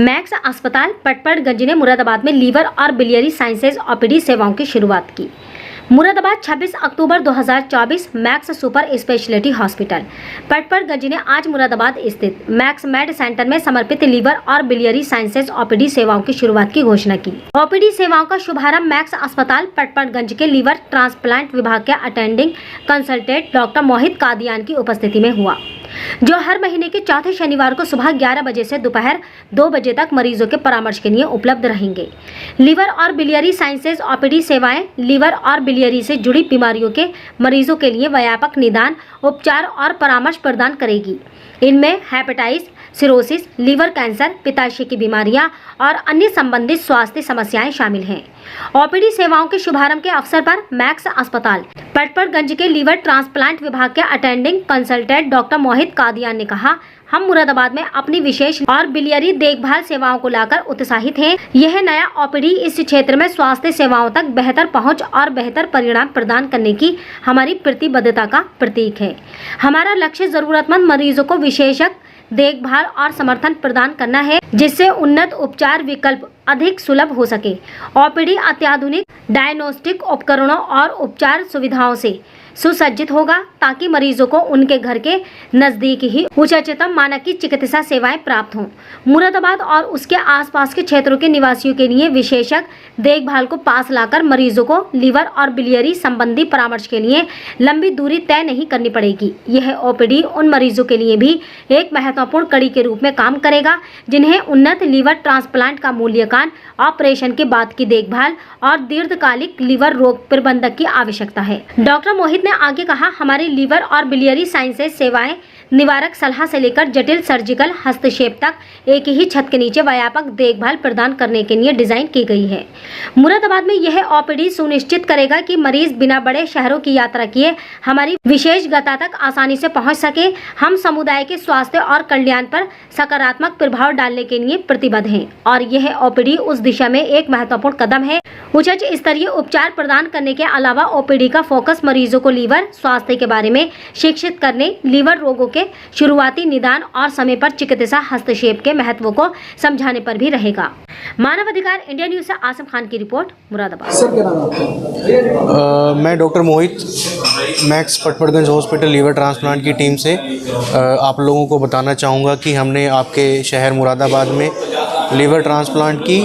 Max अस्पताल पटपड़गंज ने मुरादाबाद में लीवर और बिलियरी साइंसेज ओपीडी सेवाओं की शुरुआत की। मुरादाबाद 26 अक्टूबर 2024 max super speciality hospital Patparganj ने आज मुरादाबाद स्थित मैक्स मेड सेंटर में समर्पित लीवर और बिलियरी साइंसेज ओपीडी सेवाओं की शुरुआत की घोषणा की। ओपीडी सेवाओं का शुभारंभ मैक्स अस्पताल पटपड़गंज के लीवर ट्रांसप्लांट विभाग के अटेंडिंग कंसल्टेंट डॉक्टर मोहित कादियान की उपस्थिति में हुआ, जो हर महीने के चौथे शनिवार को सुबह 11 बजे से दोपहर 2 बजे तक मरीजों के परामर्श के लिए उपलब्ध रहेंगे। लीवर और बिलियरी साइंसेज ओपीडी सेवाएं लीवर और बिलियरी से जुड़ी बीमारियों के मरीजों के लिए व्यापक निदान, उपचार और परामर्श प्रदान करेगी। इनमें हेपेटाइटिस, सिरोसिस, लीवर कैंसर, पित्ताशय की बीमारियां और अन्य संबंधित स्वास्थ्य समस्याएं शामिल हैं। ओपीडी सेवाओं के शुभारंभ के अवसर पर मैक्स अस्पताल पटपड़गंज के लीवर ट्रांसप्लांट विभाग के अटेंडिंग कंसल्टेंट डॉक्टर मोहित कादियान ने कहा, हम मुरादाबाद में अपनी विशेष और बिलियरी देखभाल सेवाओं को लाकर उत्साहित हैं। यह नया ओपीडी इस क्षेत्र में स्वास्थ्य सेवाओं तक बेहतर पहुंच और बेहतर परिणाम प्रदान करने की हमारी प्रतिबद्धता का प्रतीक है। हमारा लक्ष्य जरूरतमंद मरीजों को विशेषज्ञ देखभाल और समर्थन प्रदान करना है, जिससे उन्नत उपचार विकल्प अधिक सुलभ हो सके। ओपीडी अत्याधुनिक डायग्नोस्टिक उपकरणों और उपचार सुविधाओं से सुसज्जित होगा, ताकि मरीजों को उनके घर के नजदीक ही उच्चतम मानक की चिकित्सा सेवाएं प्राप्त हों। मुरादाबाद और उसके आसपास के क्षेत्रों के निवासियों के लिए विशेषज्ञ देखभाल को पास लाकर मरीजों को लीवर और बिलियरी संबंधी परामर्श के लिए लंबी दूरी तय नहीं करनी पड़ेगी। यह ओपीडी उन मरीजों के लिए भी एक महत्वपूर्ण कड़ी के रूप में काम करेगा, जिन्हें उन्नत लीवर ट्रांसप्लांट का मूल्यांकन, ऑपरेशन के बाद की देखभाल और दीर्घकालिक लीवर रोग प्रबंधन की आवश्यकता है। डॉक्टर मोहित ने आगे कहा, हमारी लीवर और बिलियरी साइंसेज सेवाएं निवारक सलाह से लेकर जटिल सर्जिकल हस्तक्षेप तक एक ही छत के नीचे व्यापक देखभाल प्रदान करने के लिए डिजाइन की गई है। मुरादाबाद में यह ओपीडी सुनिश्चित करेगा कि मरीज बिना बड़े शहरों की यात्रा किए हमारी विशेषज्ञता तक आसानी से पहुंच सके। हम समुदाय के स्वास्थ्य और कल्याण पर सकारात्मक प्रभाव डालने के लिए प्रतिबद्ध हैं और यह ओपीडी उस दिशा में एक महत्वपूर्ण कदम है। उच्च स्तरीय उपचार प्रदान करने के अलावा ओपीडी का फोकस मरीजों को लीवर स्वास्थ्य के बारे में शिक्षित करने, लीवर रोगों के शुरुआती निदान और समय पर चिकित्सा हस्तक्षेप के महत्व को समझाने पर भी रहेगा। मानव अधिकार इंडिया न्यूज से आसिम खान की रिपोर्ट, मुरादाबाद। सर क्या नाम है आपका? मैं doctor Mohit, Max Patparganj hospital liver transplant की टीम से आप लोगों को बताना चाहूँगा कि हमने आपके शहर मुरादाबाद में लीवर ट्रांसप्लांट की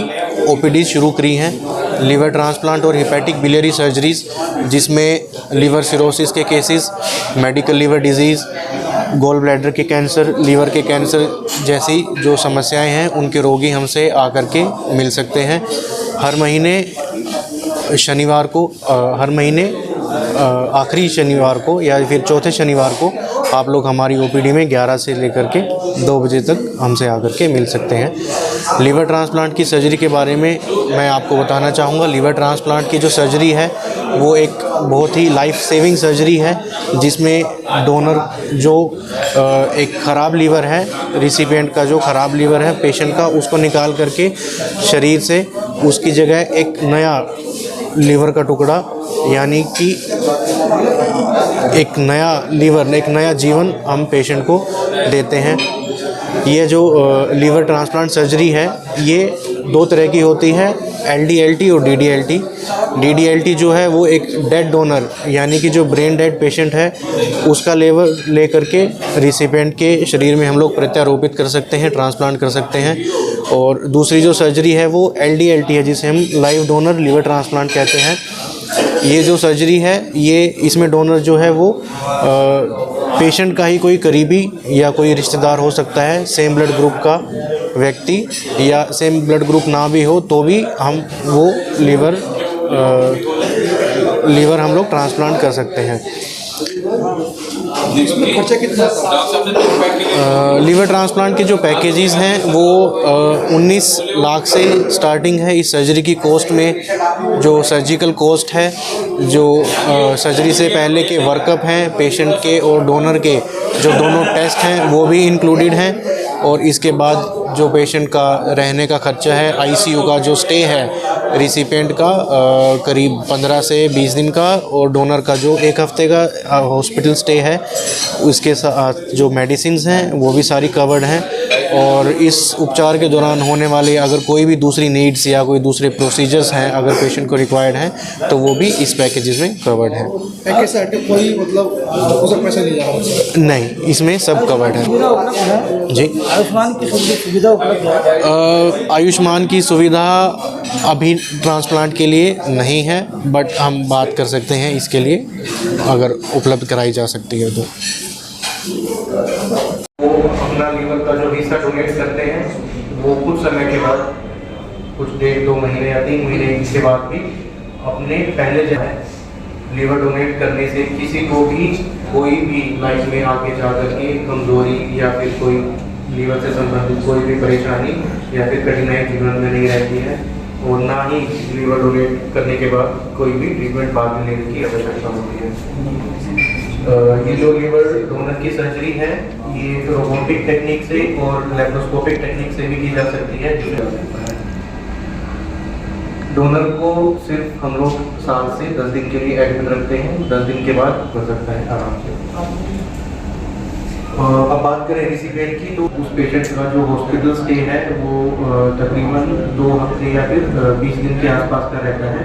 ओपीडी शुरू करी हैं। लीवर ट्रांसप्लांट और हेपेटिक बिलियरी सर्जरीज, जिसमें लीवर सिरोसिस के cases, medical liver diseases, gall bladder के कैंसर, लीवर के कैंसर जैसी जो समस्याएं हैं, उनके रोगी हमसे आकर के मिल सकते हैं। हर महीने शनिवार को, हर महीने आखिरी शनिवार को या फिर चौथे शनिवार को आप लोग हमारी ओपीडी में 11 से लेकर के 2 बजे तक हमसे आकर के मिल सकते हैं। लीवर ट्रांसप्लांट की सर्जरी के बारे में मैं आपको बताना चाहूँगा। लीवर ट्रांसप्लांट की जो सर्जरी है वो एक बहुत ही लाइफ सेविंग सर्जरी है, जिसमें डोनर जो एक ख़राब लीवर है, रिसिपिएंट का जो ख़राब लीवर है पेशेंट का, उसको निकाल करके शरीर से उसकी जगह एक नया लीवर का टुकड़ा, यानी कि एक नया लीवर, एक नया जीवन हम पेशेंट को देते हैं। ये जो लीवर ट्रांसप्लांट सर्जरी है ये 2 तरह की होती है, LDLT और DDLT। DDLT जो है वो एक डेड डोनर, यानी कि जो ब्रेन डेड पेशेंट है उसका लीवर ले करके रिसिपिएंट के शरीर में हम लोग प्रत्यारोपित कर सकते हैं, ट्रांसप्लांट कर सकते हैं। और दूसरी जो सर्जरी है वो LDLT है, जिसे हम लाइव डोनर लीवर ट्रांसप्लांट कहते हैं। ये जो सर्जरी है, ये इसमें डोनर जो है वो पेशेंट का ही कोई करीबी या कोई रिश्तेदार हो सकता है, सेम ब्लड ग्रुप का व्यक्ति, या सेम ब्लड ग्रुप ना भी हो तो भी हम वो लीवर हम लोग ट्रांसप्लांट कर सकते हैं। खर्चा कितना? लीवर ट्रांसप्लांट के जो पैकेजेस हैं वो 19 लाख से स्टार्टिंग है। इस सर्जरी की कॉस्ट में जो सर्जिकल कॉस्ट है, जो सर्जरी से पहले के वर्कअप हैं पेशेंट के और डोनर के, जो दोनों टेस्ट हैं वो भी इंक्लूडेड हैं। और इसके बाद जो पेशेंट का रहने का खर्चा है, ICU का जो स्टे है रिसिपिएंट का करीब 15 से 20 दिन का, और डोनर का जो 1 हफ्ते का हॉस्पिटल स्टे है, उसके साथ जो मेडिसिन्स हैं वो भी सारी कवर्ड हैं। और इस उपचार के दौरान होने वाले अगर कोई भी दूसरी नीड्स या कोई दूसरे प्रोसीजर्स हैं अगर पेशेंट को रिक्वायर्ड हैं तो वो भी इस पैकेजेस में कवर्ड है। पैकेज से हटे कोई मतलब उसका पैसा नहीं जा रहा? नहीं, इसमें सब कवर्ड है जी। आयुष्मान की सुविधा उपलब्ध है? आयुष्मान की सुविधा अभी ट्रांसप्लांट के लिए नहीं है, बट हम बात कर सकते हैं इसके लिए अगर उपलब्ध कराई जा सकती है तो। वो अपना लीवर का जो हिस्सा डोनेट करते हैं वो कुछ समय के बाद, कुछ 1.5-2 महीने या 3 महीने के बाद भी अपने पहले जो है लीवर डोनेट करने से किसी को भी कोई भी लाइफ में आगे जा करके कमजोरी या फिर कोई लीवर से संबंधित कोई भी परेशानी या फिर कठिनाई जीवन में नहीं रहती है, और ना ही लीवर डोनेट करने के बाद कोई भी ट्रीटमेंट बाद में लेने की आवश्यकता होती है। ये जो लीवर डोनर की सर्जरी है ये रोबोटिक टेक्निक से और लैप्रोस्कोपिक टेक्निक से भी की जा सकती है। डोनर को सिर्फ हम लोग 7 से 10 दिन के लिए एडमिट रखते हैं, 10 दिन के बाद हो सकता है आराम से। अब बात करें रिसिपिएंट की, तो उस पेशेंट का जो हॉस्पिटल स्टे है वो तकरीबन 2 हफ्ते या फिर 20 दिन के आसपास का रहता है।